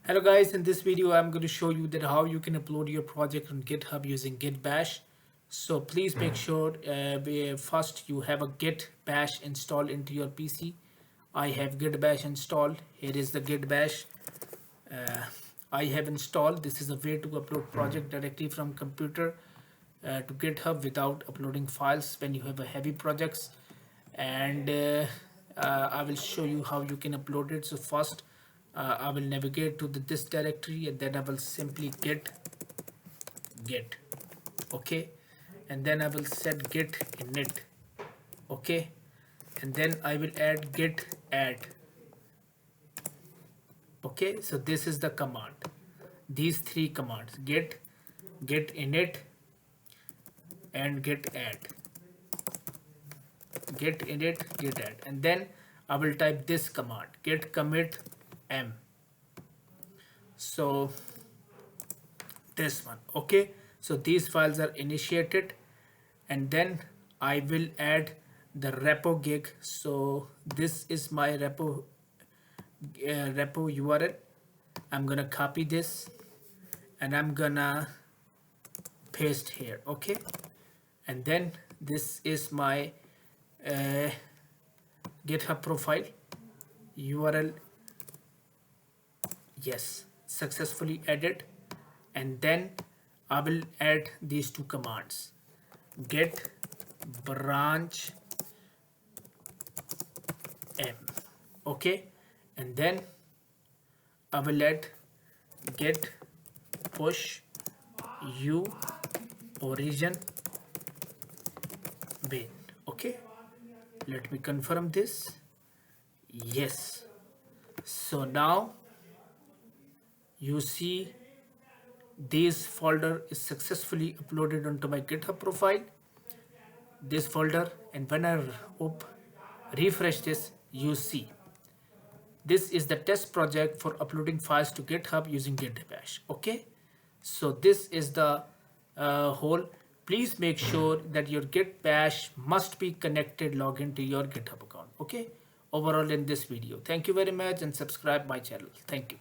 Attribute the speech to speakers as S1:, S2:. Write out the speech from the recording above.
S1: Hello guys, in this video I'm going to show you that how you can upload your project on GitHub using Git Bash. So please make sure first you have a Git Bash installed into your PC. I have Git Bash installed. Here is the Git Bash I have installed. This is a way to upload project directly from computer to GitHub without uploading files when you have a heavy projects. And I will show you how you can upload it. So first I will navigate to this directory, and then I will simply git, okay, and then I will set git init, okay, and then I will add git add, okay. So this is the command, these three commands: git init and git add, and then I will type this command, git commit m. So this one, okay. So these files are initiated, and then I will add the repo gig. So this is my repo URL. I'm gonna copy this and I'm gonna paste here, okay. And then this is my GitHub profile URL. Yes, successfully added. And then I will add these two commands, git branch m, okay, and then I will add git push u origin bin, okay. Let me confirm this. Yes, so now you see this folder is successfully uploaded onto my GitHub profile, this folder. And when I refresh this, you see this is the test project for uploading files to GitHub using Git Bash, okay. So this is the whole. Please make sure that your Git Bash must be connected login to your GitHub account, okay. Overall in this video, thank you very much, and subscribe my channel. Thank you.